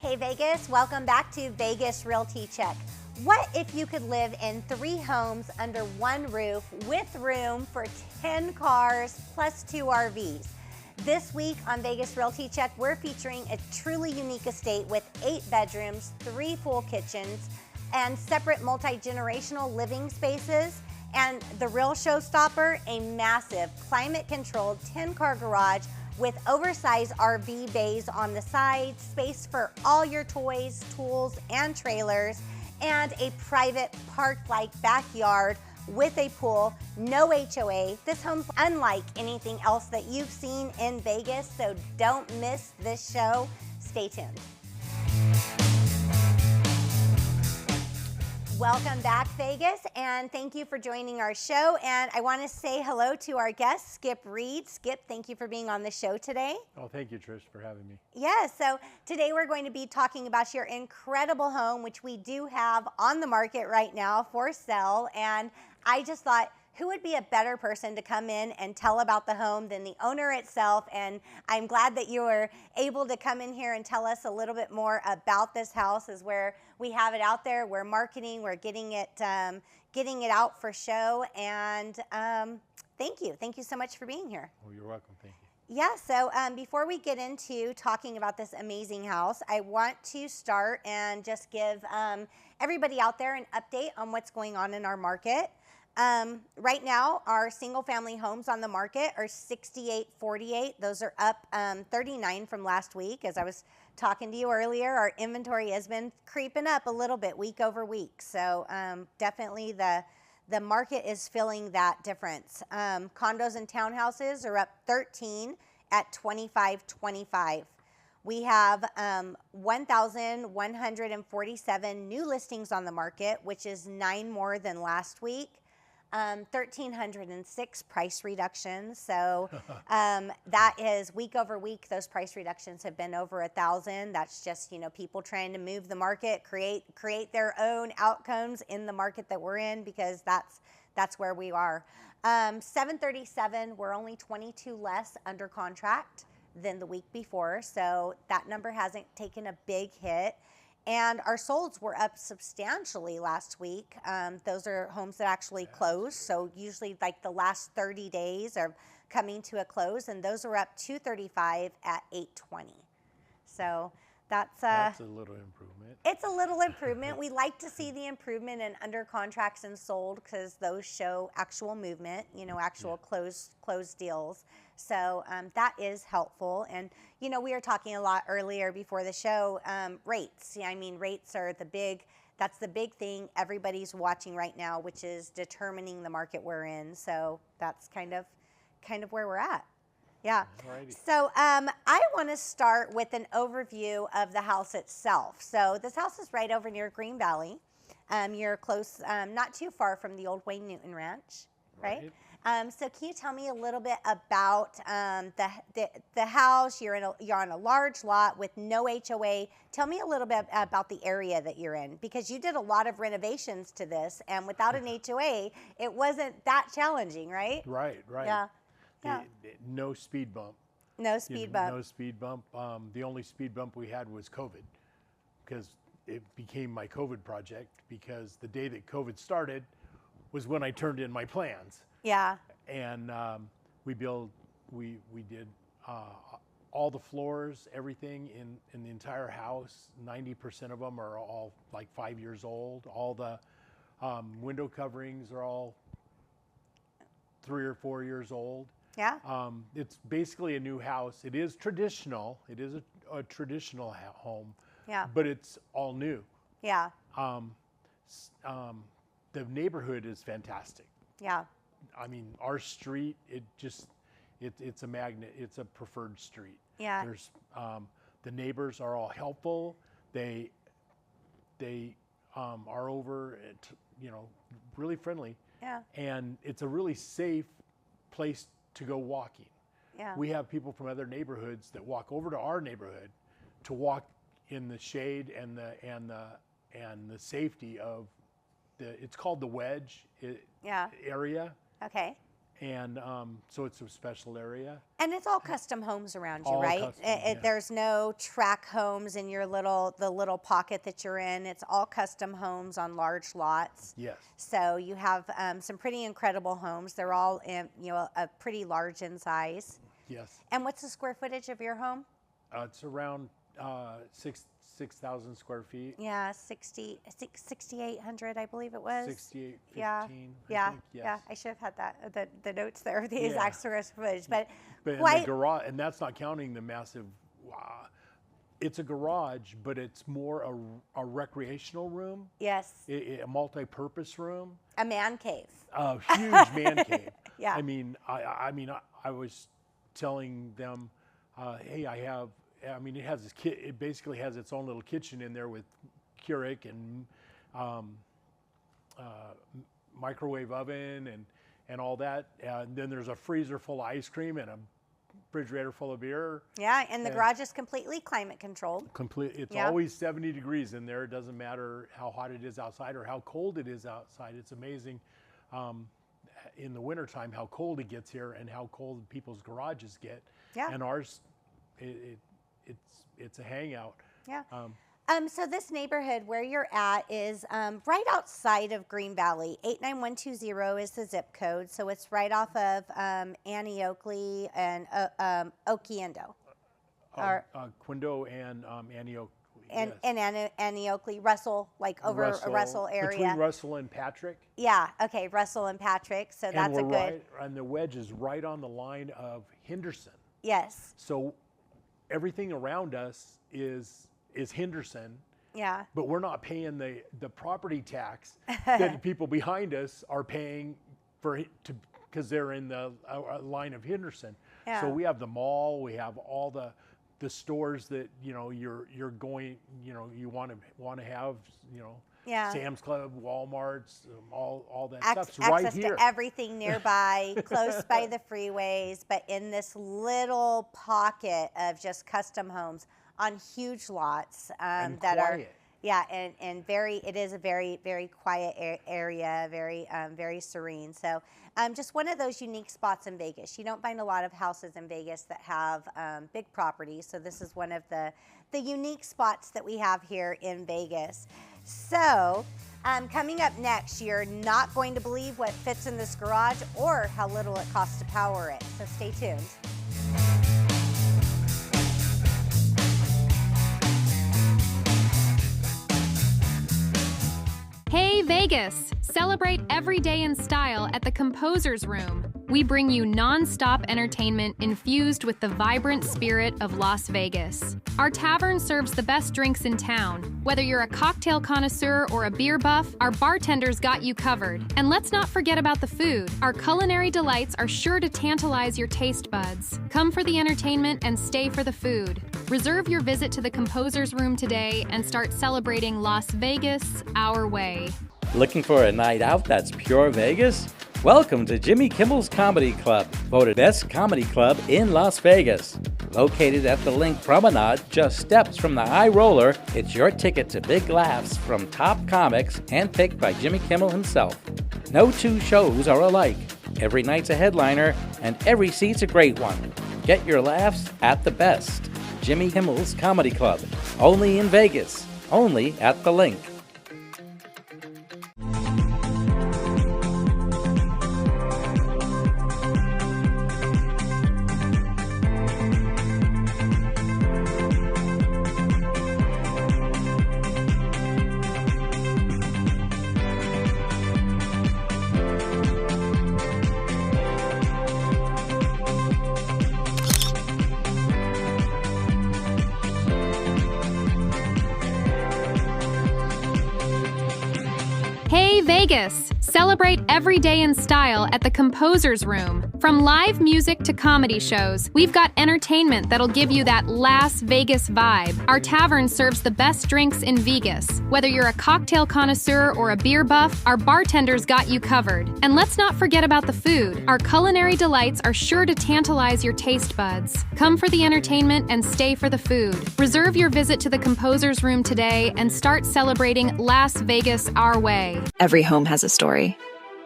Hey Vegas, welcome back to Vegas Realty Check. What if you could live in 3 homes under one roof with room for 10 cars plus 2 RVs? This week on Vegas Realty Check, we're featuring a truly unique estate with 8 bedrooms, 3 full kitchens, and separate multi-generational living spaces. And the real showstopper, a massive climate-controlled 10-car garage with oversized RV bays on the side, space for all your toys, tools, and trailers, and a private park-like backyard with a pool, no HOA. This home's unlike anything else that you've seen in Vegas, so don't miss this show. Stay tuned. Welcome back, Vegas, and thank you for joining our show. And I want to say hello to our guest, Skip Reed. Skip, thank you for being on the show today. Oh, thank you, Trish, for having me. Yes, so today we're going to be talking about your incredible home, which we do have on the market right now for sale. And I just thought, who would be a better person to come in and tell about the home than the owner itself? And I'm glad that you were able to come in here and tell us a little bit more about this house, as where we have it out there, we're marketing, we're getting it out for show. And thank you so much for being here. Oh, you're welcome. Thank you. Yeah, so before we get into talking about this amazing house, I want to start and just give everybody out there an update on what's going on in our market. Right now, our single family homes on the market are 6848. Those are up 39 from last week. As I was talking to you earlier, our inventory has been creeping up a little bit week over week. So definitely the market is feeling that difference. Condos and townhouses are up 13 at 2525. We have 1,147 new listings on the market, which is 9 more than last week. 1,306 price reductions. So that is week over week. Those price reductions have been over 1,000. That's just, people trying to move the market, create their own outcomes in the market that we're in, because that's where we are. 737, we're only 22 less under contract than the week before. So that number hasn't taken a big hit. And our solds were up substantially last week. Those are homes that actually closed. So usually like the last 30 days are coming to a close, and those are up 235 at 820. So that's a little improvement. It's a little improvement. We like to see the improvement in under contracts and sold, because those show actual movement, actual closed deals. So that is helpful. And, we were talking a lot earlier before the show, rates. Rates are that's the big thing everybody's watching right now, which is determining the market we're in. So that's kind of where we're at. Yeah. Alrighty. So I want to start with an overview of the house itself. So this house is right over near Green Valley. You're close, not too far from the old Wayne Newton Ranch, right? So can you tell me a little bit about the house? You're on a large lot with no HOA. Tell me a little bit about the area that you're in, because you did a lot of renovations to this, and without an HOA, it wasn't that challenging, right? Right. Yeah. No speed bump. No speed bump. No speed bump. The only speed bump we had was COVID, because it became my COVID project, because the day that COVID started was when I turned in my plans. Yeah. And we did all the floors, everything in the entire house. 90% of them are all like 5 years old. All the window coverings are all 3 or 4 years old. Yeah. It's basically a new house. It is traditional. It is a traditional home. Yeah. But it's all new. Yeah. The neighborhood is fantastic. Yeah. Our street, it's a magnet. It's a preferred street. Yeah. There's the neighbors are all helpful. They are over, really friendly. Yeah. And it's a really safe place to go walking. Yeah. We have people from other neighborhoods that walk over to our neighborhood to walk in the shade and the safety of it's called the wedge area. Okay. And so it's a special area. And it's all custom homes around you, All right? custom, yeah. There's no track homes in your the little pocket that you're in. It's all custom homes on large lots. Yes. So you have some pretty incredible homes. They're all a pretty large in size. Yes. And what's the square footage of your home? It's around 6,000 square feet. Yeah, 6,800, I believe it was. 6,815. Yeah, I think, yeah. yes. I should have had that the notes there, the Yeah. exact square footage, but But in quite. the garage, and that's not counting the massive. It's a garage, but it's more a recreational room, Yes, a multi-purpose room, a man cave. a huge man cave. Yeah. I mean, I was telling them, hey, it has this kit. It basically has its own little kitchen in there with Keurig and microwave oven and all that. And then there's a freezer full of ice cream and a refrigerator full of beer. Yeah, and the garage is completely climate controlled. It's Yeah. always 70 degrees in there. It doesn't matter how hot it is outside or how cold it is outside. It's amazing in the wintertime how cold it gets here and how cold people's garages get. Yeah. And ours, it's a hangout. Yeah. So this neighborhood where you're at is right outside of Green Valley. 89120 is the zip code. So it's right off of Annie Oakley and Oquendo. Quindo and Annie Oakley. And, yes. and Annie Oakley, Russell, like over a Russell area. Between Russell and Patrick. Yeah, okay, Russell and Patrick. So that's a good. And the wedge is right on the line of Henderson. Yes. So everything around us is Henderson. Yeah. But we're not paying the property tax that people behind us are paying because they're in the line of Henderson. Yeah. So we have the mall, we have all the stores that you're going, you want to have, Yeah. Sam's Club, Walmart's, all that stuff's Access right here. to everything nearby, close by the freeways, but in this little pocket of just custom homes on huge lots And that quiet. are, yeah, and it is a very, very quiet area, very serene. So just one of those unique spots in Vegas. You don't find a lot of houses in Vegas that have big properties. So this is one of the unique spots that we have here in Vegas. So coming up next, you're not going to believe what fits in this garage or how little it costs to power it. So stay tuned. Hey Vegas! Celebrate every day in style at the Composer's Room. We bring you non-stop entertainment infused with the vibrant spirit of Las Vegas. Our tavern serves the best drinks in town. Whether you're a cocktail connoisseur or a beer buff, our bartenders got you covered. And let's not forget about the food. Our culinary delights are sure to tantalize your taste buds. Come for the entertainment and stay for the food. Reserve your visit to the Composer's Room today and start celebrating Las Vegas our way. Looking for a night out that's pure Vegas? Welcome to Jimmy Kimmel's Comedy Club, voted best comedy club in Las Vegas. Located at the Link Promenade, just steps from the High Roller, it's your ticket to big laughs from top comics handpicked by Jimmy Kimmel himself. No two shows are alike. Every night's a headliner, and every seat's a great one. Get your laughs at the best. Jimmy Kimmel's Comedy Club, only in Vegas, only at the Link. Hey Vegas! Celebrate every day in style at the Composer's Room. From live music to comedy shows, we've got entertainment that'll give you that Las Vegas vibe. Our tavern serves the best drinks in Vegas. Whether you're a cocktail connoisseur or a beer buff, our bartenders got you covered. And let's not forget about the food. Our culinary delights are sure to tantalize your taste buds. Come for the entertainment and stay for the food. Reserve your visit to the Composer's Room today and start celebrating Las Vegas our way. Every home has a story.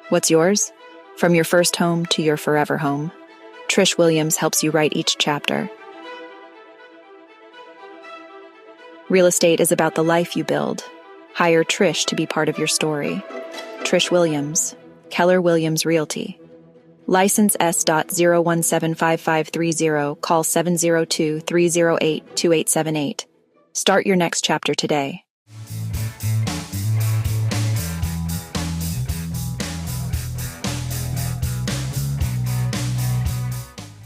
What's yours? From your first home to your forever home, Trish Williams helps you write each chapter. Real estate is about the life you build. Hire Trish to be part of your story. Trish Williams, Keller Williams Realty. License S.01755530, call 702-308-2878. Start your next chapter today.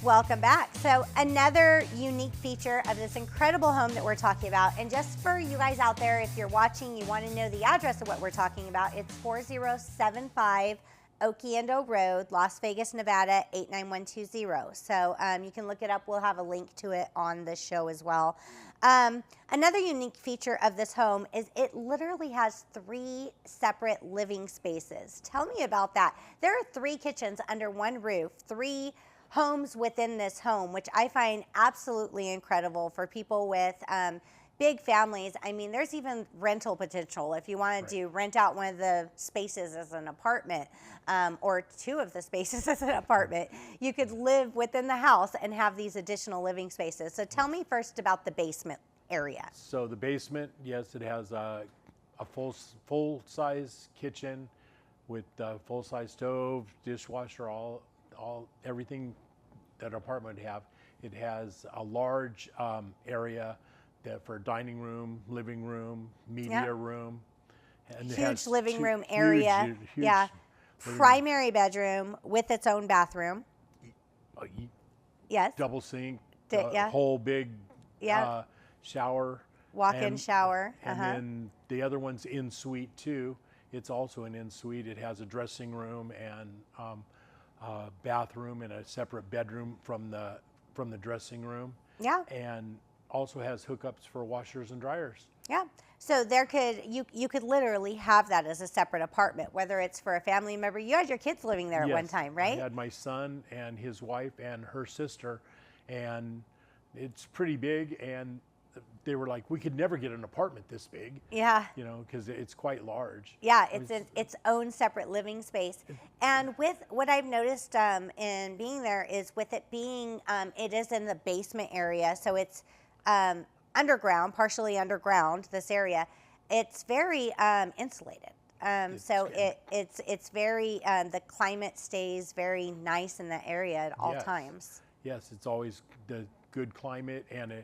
Welcome back. So another unique feature of this incredible home that we're talking about, and just for you guys out there, if you're watching, you want to know the address of what we're talking about, it's 4075 Oquendo Road, Las Vegas, Nevada, 89120. So you can look it up. We'll have a link to it on the show as well. Another unique feature of this home is it literally has 3 separate living spaces. Tell me about that. There are 3 kitchens under one roof, 3 homes within this home, which I find absolutely incredible for people with big families. I mean, there's even rental potential if you wanted to rent out one of the spaces as an apartment, or 2 of the spaces as an apartment. You could live within the house and have these additional living spaces. So tell me first about the basement area. So the basement, yes, it has a full-size kitchen with a full-size stove, dishwasher, everything that an apartment would have. It has a large area for dining room, living room, media room. And huge living room area. Huge primary bedroom with its own bathroom. Yes. Double sink, Yeah. whole big shower. Walk-in shower. And then the other one's in suite too. It's also an in suite. It has a dressing room and bathroom and a separate bedroom from the dressing room. Yeah. And also has hookups for washers and dryers. Yeah. So there you could literally have that as a separate apartment, whether it's for a family member. You had your kids living there at one time, right? I had my son and his wife and her sister, and it's pretty big, and they were like, we could never get an apartment this big. Yeah. You know, because it's quite large. Yeah, it's its own separate living space. And with what I've noticed in being there is with it being, it is in the basement area, so it's underground, partially underground, this area. It's very insulated. So it's very, the climate stays very nice in the area at all times. Yes, it's always the good climate, and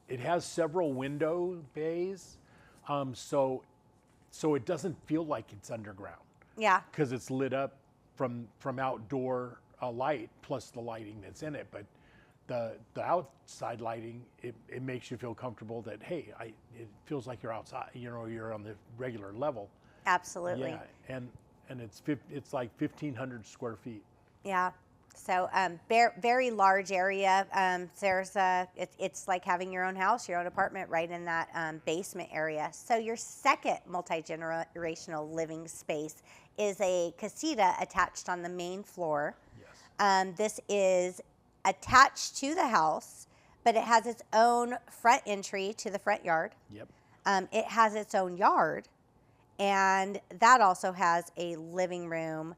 it has several window bays, so it doesn't feel like it's underground. Yeah. Because it's lit up from outdoor light plus the lighting that's in it, but the outside lighting, it makes you feel comfortable that, hey, it feels like you're outside, you know, you're on the regular level. Absolutely. Yeah, and it's like 1,500 square feet. Yeah. So very large area. It's like having your own house, your own apartment right in that basement area. So your second multi-generational living space is a casita attached on the main floor. Yes. This is attached to the house, but it has its own front entry to the front yard. Yep. It has its own yard, and that also has a living room,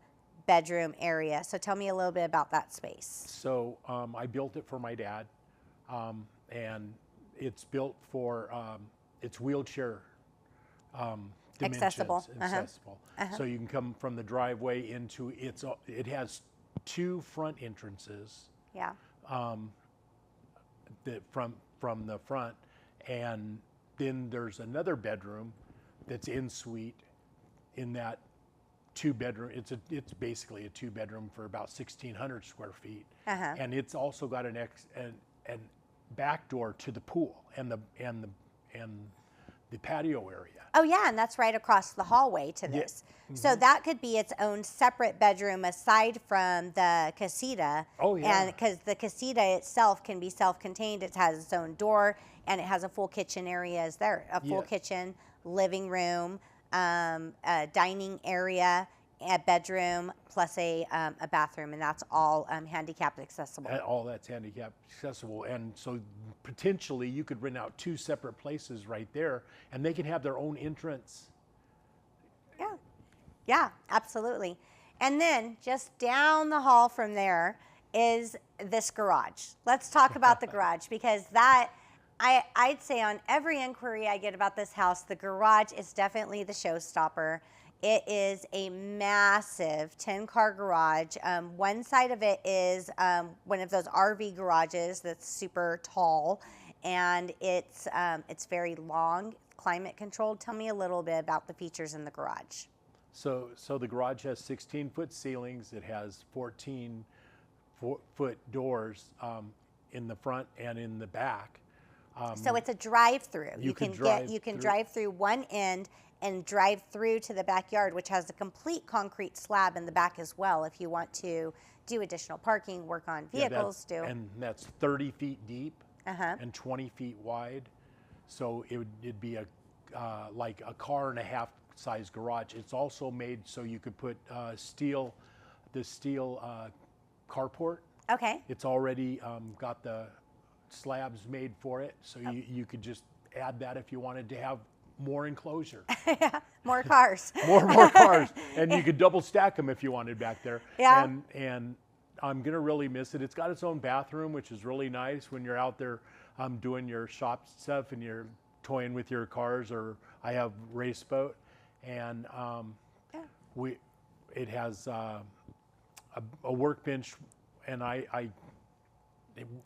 bedroom area. So tell me a little bit about that space. So I built it for my dad, and it's built for it's wheelchair dimensions. Accessible. So you can come from the driveway into it has 2 front entrances. Yeah. From the front, and then there's another bedroom that's in suite in that 2-bedroom. It's basically a 2-bedroom for about 1,600 square feet, and it's also got an back door to the pool and the patio area. Oh yeah, and that's right across the hallway to this. Yeah. Mm-hmm. So that could be its own separate bedroom aside from the casita. Oh yeah. And because the casita itself can be self-contained, it has its own door, and it has a full kitchen area as there. A full kitchen, living room, a dining area, a bedroom, plus a bathroom, and that's all handicap accessible. All that's handicap accessible, and so potentially you could rent out 2 separate places right there, and they can have their own entrance. Yeah, absolutely. And then just down the hall from there is this garage. Let's talk about the garage, because that, I'd say on every inquiry I get about this house, the garage is definitely the showstopper. It is a massive 10-car garage. One side of it is one of those RV garages that's super tall, and it's very long, climate controlled. Tell me a little bit about the features in the garage. So the garage has 16-foot ceilings. It has 14-foot doors in the front and in the back. So it's a drive-through. You can drive through one end and drive through to the backyard, which has a complete concrete slab in the back as well, if you want to do additional parking, work on vehicles. And that's 30 feet deep and 20 feet wide. So it'd be like a car and a half size garage. It's also made so you could put the steel carport. Okay. It's already got the slabs made for it, so you could just add that if you wanted to have more enclosure. More cars. more cars, and you could double stack them if you wanted back there. Yeah. And I'm gonna really miss it. It's got its own bathroom, which is really nice when you're out there doing your shop stuff and you're toying with your cars. Or I have race boat, and it has a workbench, and I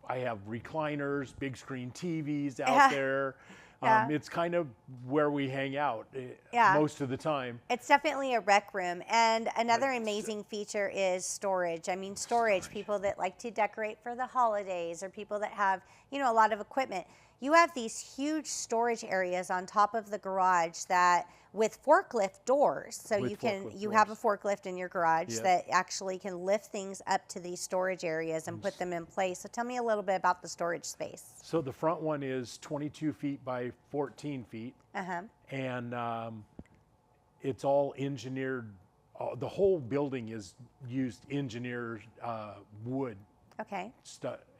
have recliners, big screen TVs out there. It's kind of where we hang out most of the time. It's definitely a rec room. And another amazing feature is storage. I mean, storage, people that like to decorate for the holidays, or people that have, a lot of equipment. You have these huge storage areas on top of the garage that with forklift doors. So you have a forklift in your garage that actually can lift things up to these storage areas and put them in place. So tell me a little bit about the storage space. So the front one is 22 feet by 14 feet. And it's all engineered. The whole building is used engineered wood. Okay.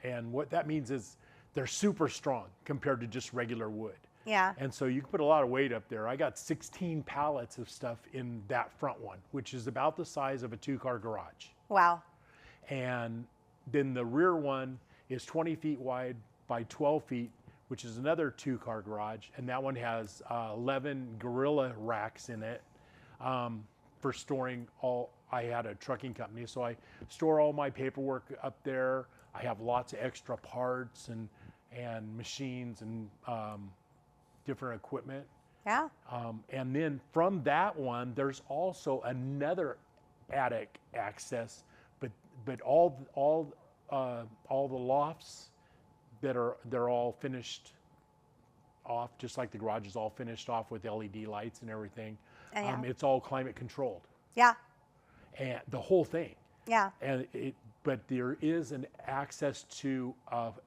And what that means is they're super strong compared to just regular wood. Yeah. And so you can put a lot of weight up there. I got 16 pallets of stuff in that front one, which is about the size of a 2-car garage. Wow. And then the rear one is 20 feet wide by 12 feet, which is another 2-car garage. And that one has 11 gorilla racks in it for storing I had a trucking company, so I store all my paperwork up there. I have lots of extra parts and machines and different equipment. Yeah. And then from that one, there's also another attic access, but all the lofts they're all finished off, just like the garage is all finished off with LED lights and everything. It's all climate controlled. Yeah. And the whole thing. Yeah. But there is an access to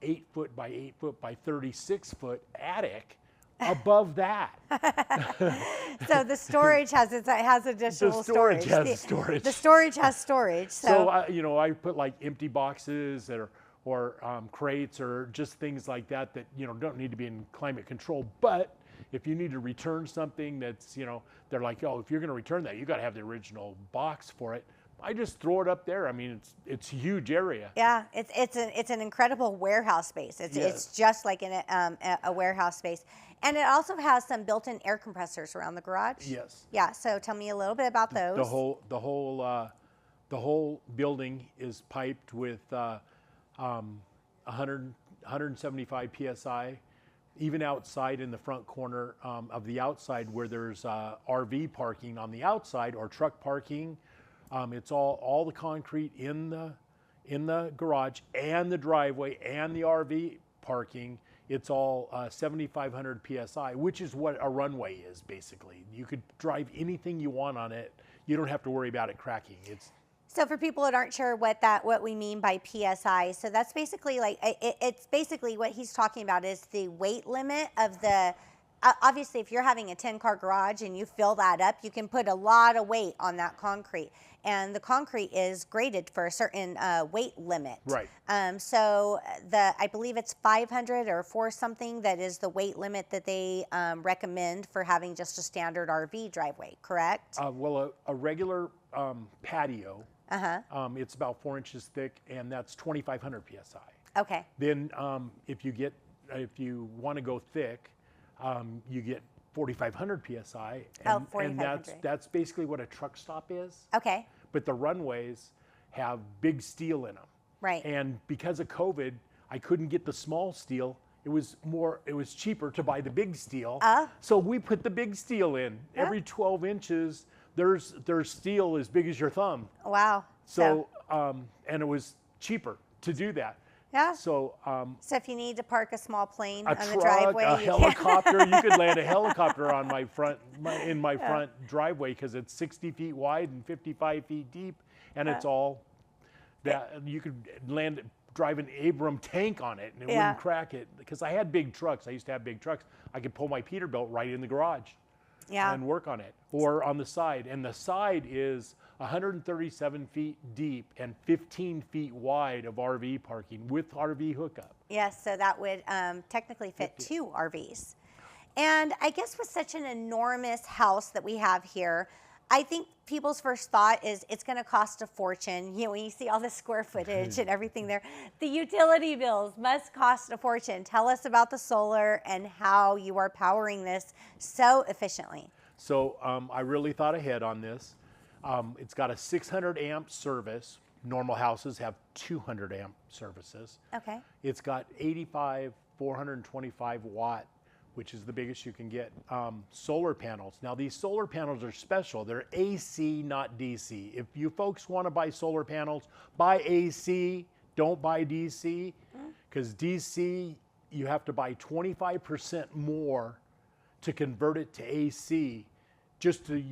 8 foot by 8 foot by 36 foot attic above that. So the storage has additional storage. The storage has storage. So I put like empty boxes or crates or just things like that don't need to be in climate control. But if you need to return something that's they're like, oh, if you're going to return that, you got to have the original box for it. I just throw it up there. I mean, it's a huge area. Yeah, it's an incredible warehouse space. It's just like a warehouse space, and it also has some built-in air compressors around the garage. Yes. Yeah. So tell me a little bit about those. The whole building is piped with 175 psi. Even outside in the front corner of the outside where there's RV parking on the outside or truck parking. It's all the concrete in the garage and the driveway and the RV parking. It's all 7,500 psi, which is what a runway is basically. You could drive anything you want on it. You don't have to worry about it cracking. So for people that aren't sure what we mean by PSI, so that's basically like it's basically what he's talking about is the weight limit of the obviously if you're having a 10-car garage and you fill that up, you can put a lot of weight on that concrete. And the concrete is graded for a certain weight limit. Right. So I believe it's 500 or 4 something that is the weight limit that they recommend for having just a standard RV driveway, correct? Well, a regular patio, it's about 4 inches thick, and that's 2,500 PSI. Okay. Then if you want to go thick, you get 4,500 PSI. And, 4,500. And that's basically what a truck stop is. Okay. But the runways have big steel in them. Right. And because of COVID, I couldn't get the small steel. It was cheaper to buy the big steel. So we put the big steel in. Every 12 inches, there's steel as big as your thumb. Wow. So and it was cheaper to do that. Yeah. So if you need to park a small plane a on the truck, driveway, a helicopter, you could land a helicopter on my front front driveway because it's 60 feet wide and 55 feet deep, and it's all that you could drive an Abram tank on it and it wouldn't crack it. Because I had big trucks. I used to have big trucks. I could pull my Peterbilt right in the garage and work on it, or on the side. And the side is 137 feet deep and 15 feet wide of RV parking with RV hookup. Yes, so that would technically fit 2 RVs. And I guess with such an enormous house that we have here, I think people's first thought is it's going to cost a fortune. You know, when you see all the square footage and everything there, the utility bills must cost a fortune. Tell us about the solar and how you are powering this so efficiently. So I really thought ahead on this. It's got a 600 amp service. Normal houses have 200 amp services. Okay. It's got 85 425 watt, which is the biggest you can get, solar panels. Now these solar panels are special. They're AC, not DC. If you folks want to buy solar panels, buy AC, don't buy DC, because DC, you have to buy 25% more to convert it to AC just to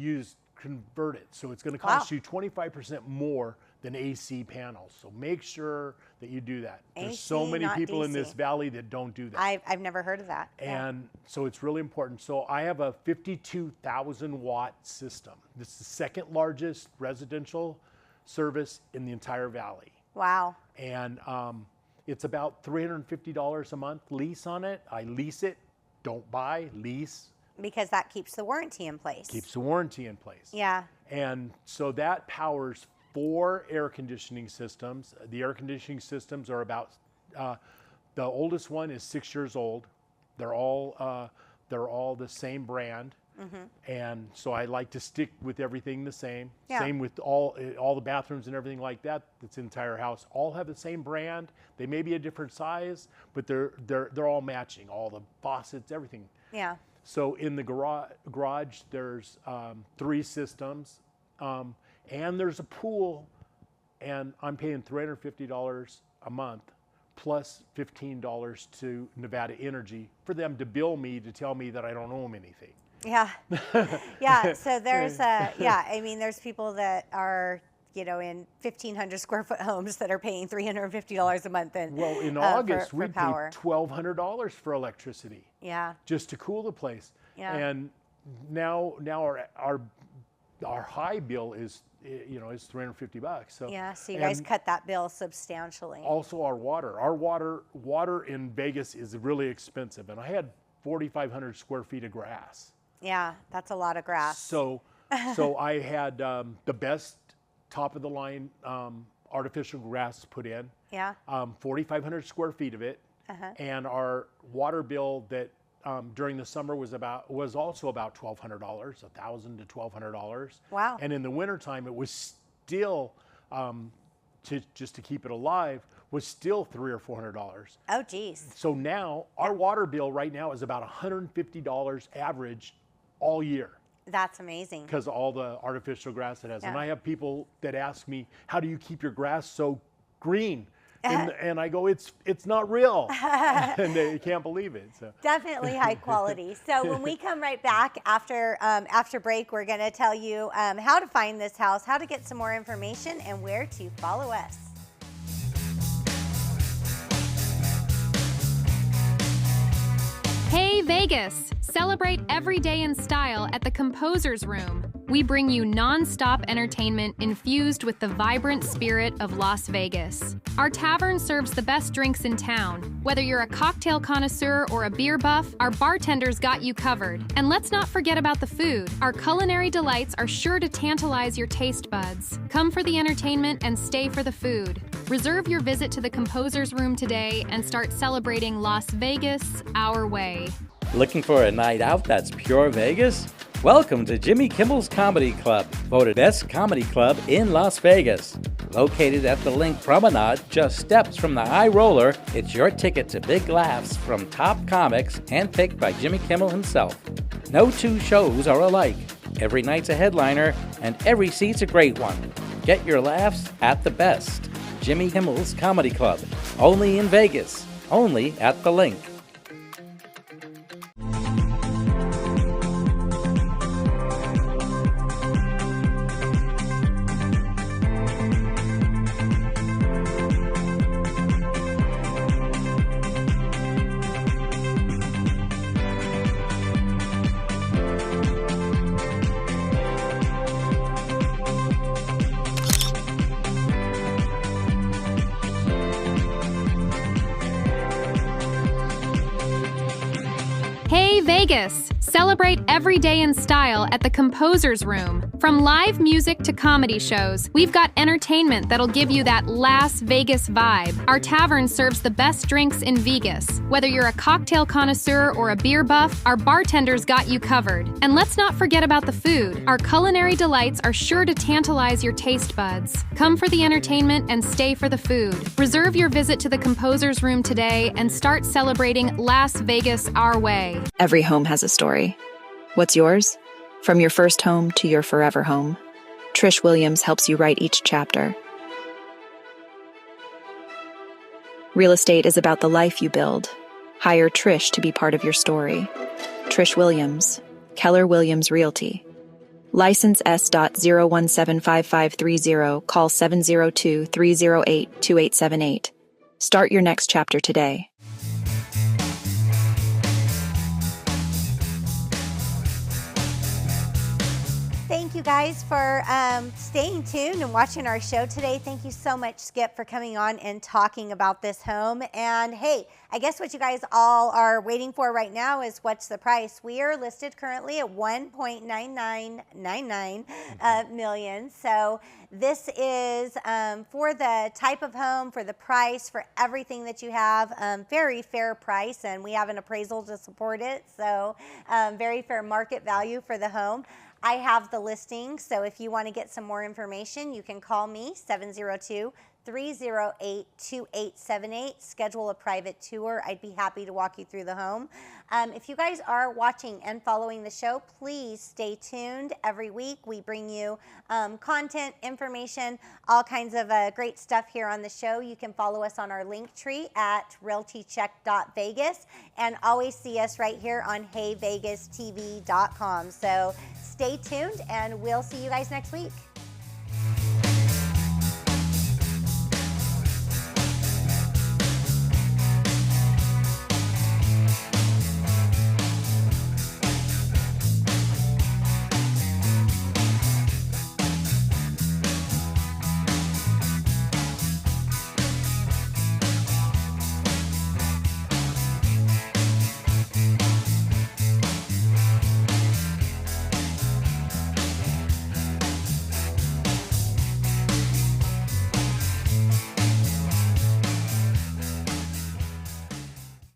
convert it. So it's going to cost you 25% more than AC panels. So make sure that you do that. There's so many people in this valley that don't do that. I've never heard of that. And so it's really important. So I have a 52,000 watt system. This is the second largest residential service in the entire valley. Wow. And it's about $350 a month lease on it. I lease it, don't buy, lease. Because that keeps the warranty in place. Keeps the warranty in place. Yeah. And so that powers 4 air conditioning systems. The air conditioning systems are about, the oldest one is 6 years old. They're all the same brand. And so I like to stick with everything the same. Yeah. Same with all the bathrooms and everything like that. That's the entire house. All have the same brand. They may be a different size, but they're all matching. All the faucets, everything. Yeah. So in the garage, there's 3 systems, and there's a pool, and I'm paying $350 a month plus $15 to Nevada Energy for them to bill me to tell me that I don't owe them anything. Yeah. Yeah. So there's I mean, there's people that are, you know, in 1,500 square foot homes that are paying $350 a month. And well, in August, we paid power. $1,200 for electricity. Yeah. Just to cool the place. Yeah. And now our high bill is, you know, is $350. So yeah. So you guys cut that bill substantially. Also, our water in Vegas is really expensive, and I had 4,500 square feet of grass. Yeah, that's a lot of grass. So I had the best top of the line artificial grass put in. Yeah. 4,500 square feet of it, and our water bill that during the summer was also about $1,200, $1,000 to $1,200. Wow. And in the wintertime, it was still just to keep it alive was still $300 or $400. Oh, geez. So now our water bill right now is about $150 average all year. That's amazing. Because of all the artificial grass it has. Yeah. And I have people that ask me, how do you keep your grass so green? And I go, it's not real. And they can't believe it. So. Definitely high quality. So when we come right back after break, we're going to tell you how to find this house, how to get some more information, and where to follow us. Hey Vegas! Celebrate every day in style at the Composer's Room. We bring you non-stop entertainment infused with the vibrant spirit of Las Vegas. Our tavern serves the best drinks in town. Whether you're a cocktail connoisseur or a beer buff, our bartenders got you covered. And let's not forget about the food. Our culinary delights are sure to tantalize your taste buds. Come for the entertainment and stay for the food. Reserve your visit to the Composer's Room today and start celebrating Las Vegas our way. Looking for a night out that's pure Vegas? Welcome to Jimmy Kimmel's Comedy Club, voted best comedy club in Las Vegas. Located at the Link Promenade, just steps from the High Roller, it's your ticket to big laughs from top comics handpicked by Jimmy Kimmel himself. No two shows are alike. Every night's a headliner, and every seat's a great one. Get your laughs at the best. Jimmy Kimmel's Comedy Club, only in Vegas, only at the Link. Hey Vegas! Celebrate every day in style at the Composer's Room. From live music to comedy shows, we've got entertainment that'll give you that Las Vegas vibe. Our tavern serves the best drinks in Vegas. Whether you're a cocktail connoisseur or a beer buff, our bartenders got you covered. And let's not forget about the food. Our culinary delights are sure to tantalize your taste buds. Come for the entertainment and stay for the food. Reserve your visit to the Composer's Room today and start celebrating Las Vegas our way. Every home has a story. What's yours? From your first home to your forever home, Trish Williams helps you write each chapter. Real estate is about the life you build. Hire Trish to be part of your story. Trish Williams, Keller Williams Realty. License S.01755530, call 702-308-2878. Start your next chapter today. Thank you guys for staying tuned and watching our show today. Thank you so much, Skip, for coming on and talking about this home. And hey, I guess what you guys all are waiting for right now is what's the price. We are listed currently at $1.9999 million. So this is for the type of home, for the price, for everything that you have, very fair price, and we have an appraisal to support it. So very fair market value for the home. I have the listing, so if you want to get some more information, you can call me, 702-308-2878. Schedule a private tour. I'd be happy to walk you through the home. If you guys are watching and following the show, please stay tuned. Every week we bring you content, information, all kinds of great stuff here on the show. You can follow us on our link tree at realtycheck.vegas and always see us right here on heyvegastv.com. So stay tuned and we'll see you guys next week.